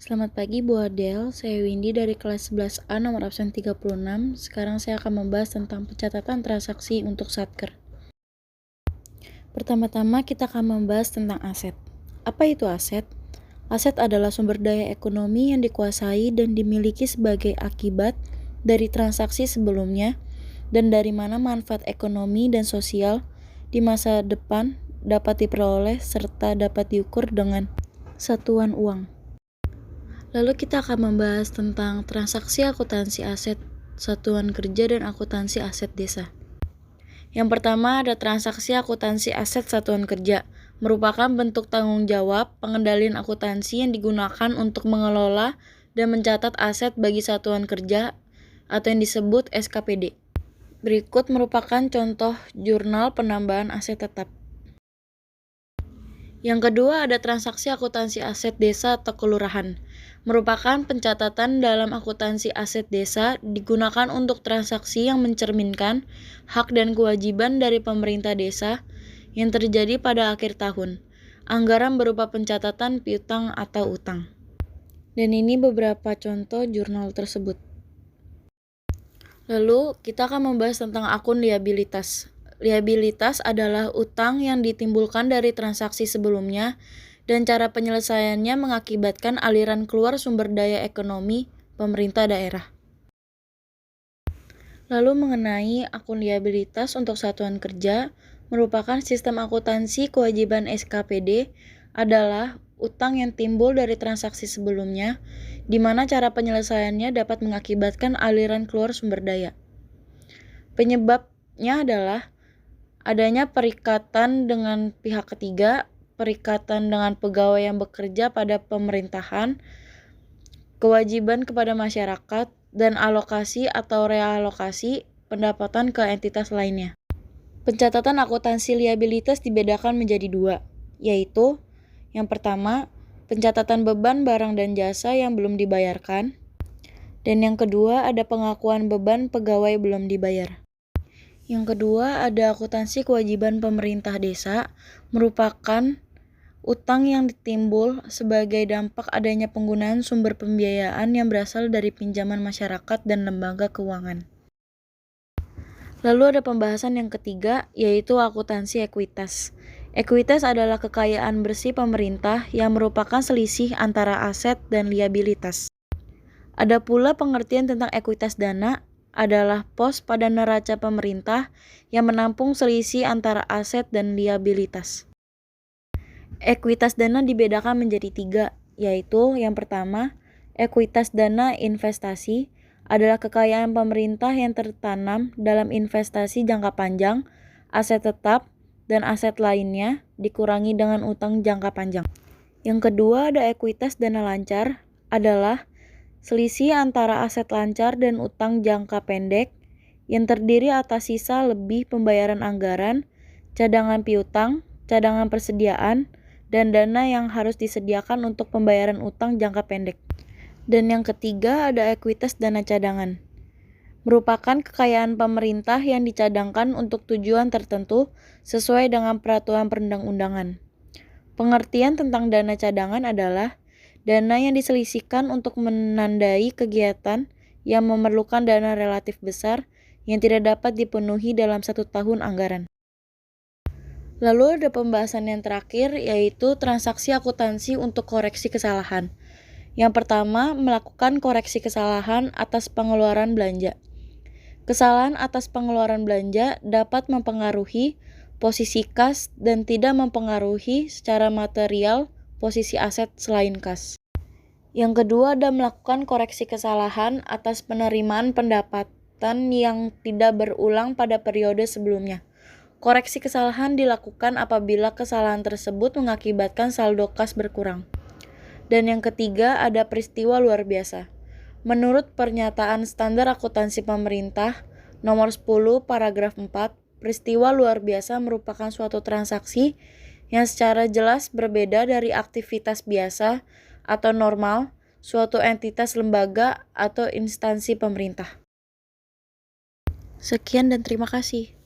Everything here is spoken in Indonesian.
Selamat pagi Bu Adel, saya Windy dari kelas 11A nomor absen 36. Sekarang saya akan membahas tentang pencatatan transaksi untuk Satker. Pertama-tama kita akan membahas tentang aset. Apa itu aset? Aset adalah sumber daya ekonomi yang dikuasai dan dimiliki sebagai akibat dari transaksi sebelumnya dan dari mana manfaat ekonomi dan sosial di masa depan dapat diperoleh serta dapat diukur dengan satuan uang. Lalu kita akan membahas tentang transaksi akuntansi aset satuan kerja dan akuntansi aset desa. Yang pertama ada transaksi akuntansi aset satuan kerja, merupakan bentuk tanggung jawab pengendalian akuntansi yang digunakan untuk mengelola dan mencatat aset bagi satuan kerja atau yang disebut SKPD. Berikut merupakan contoh jurnal penambahan aset tetap. Yang kedua ada transaksi akuntansi aset desa atau kelurahan. Merupakan pencatatan dalam akuntansi aset desa digunakan untuk transaksi yang mencerminkan hak dan kewajiban dari pemerintah desa yang terjadi pada akhir tahun. Anggaran berupa pencatatan piutang atau utang. Dan ini beberapa contoh jurnal tersebut. Lalu kita akan membahas tentang akun liabilitas. Liabilitas adalah utang yang ditimbulkan dari transaksi sebelumnya dan cara penyelesaiannya mengakibatkan aliran keluar sumber daya ekonomi pemerintah daerah. Lalu mengenai akun liabilitas untuk satuan kerja, merupakan sistem akuntansi kewajiban SKPD adalah utang yang timbul dari transaksi sebelumnya, di mana cara penyelesaiannya dapat mengakibatkan aliran keluar sumber daya. Penyebabnya adalah adanya perikatan dengan pihak ketiga, perikatan dengan pegawai yang bekerja pada pemerintahan, kewajiban kepada masyarakat, dan alokasi atau realokasi pendapatan ke entitas lainnya. Pencatatan akuntansi liabilitas dibedakan menjadi dua, yaitu yang pertama, pencatatan beban barang dan jasa yang belum dibayarkan, dan yang kedua ada pengakuan beban pegawai belum dibayar. Yang kedua ada akuntansi kewajiban pemerintah desa, merupakan utang yang ditimbul sebagai dampak adanya penggunaan sumber pembiayaan yang berasal dari pinjaman masyarakat dan lembaga keuangan. Lalu ada pembahasan yang ketiga, yaitu akuntansi ekuitas. Ekuitas adalah kekayaan bersih pemerintah yang merupakan selisih antara aset dan liabilitas. Ada pula pengertian tentang ekuitas dana adalah pos pada neraca pemerintah yang menampung selisih antara aset dan liabilitas. Ekuitas dana dibedakan menjadi tiga, yaitu yang pertama, ekuitas dana investasi adalah kekayaan pemerintah yang tertanam dalam investasi jangka panjang, aset tetap, dan aset lainnya dikurangi dengan utang jangka panjang. Yang kedua ada ekuitas dana lancar adalah selisih antara aset lancar dan utang jangka pendek yang terdiri atas sisa lebih pembayaran anggaran, cadangan piutang, cadangan persediaan, dan dana yang harus disediakan untuk pembayaran utang jangka pendek. Dan yang ketiga ada ekuitas dana cadangan. Merupakan kekayaan pemerintah yang dicadangkan untuk tujuan tertentu sesuai dengan peraturan perundang-undangan. Pengertian tentang dana cadangan adalah dana yang diselisihkan untuk menandai kegiatan yang memerlukan dana relatif besar yang tidak dapat dipenuhi dalam 1 tahun anggaran. Lalu ada pembahasan yang terakhir, yaitu transaksi akuntansi untuk koreksi kesalahan. Yang pertama, melakukan koreksi kesalahan atas pengeluaran belanja. Kesalahan atas pengeluaran belanja dapat mempengaruhi posisi kas dan tidak mempengaruhi secara material posisi aset selain kas. Yang kedua ada melakukan koreksi kesalahan atas penerimaan pendapatan yang tidak berulang pada periode sebelumnya. Koreksi kesalahan dilakukan apabila kesalahan tersebut mengakibatkan saldo kas berkurang. Dan yang ketiga ada peristiwa luar biasa. Menurut pernyataan standar akuntansi pemerintah nomor 10 paragraf 4, peristiwa luar biasa merupakan suatu transaksi yang secara jelas berbeda dari aktivitas biasa atau normal suatu entitas lembaga atau instansi pemerintah. Sekian dan terima kasih.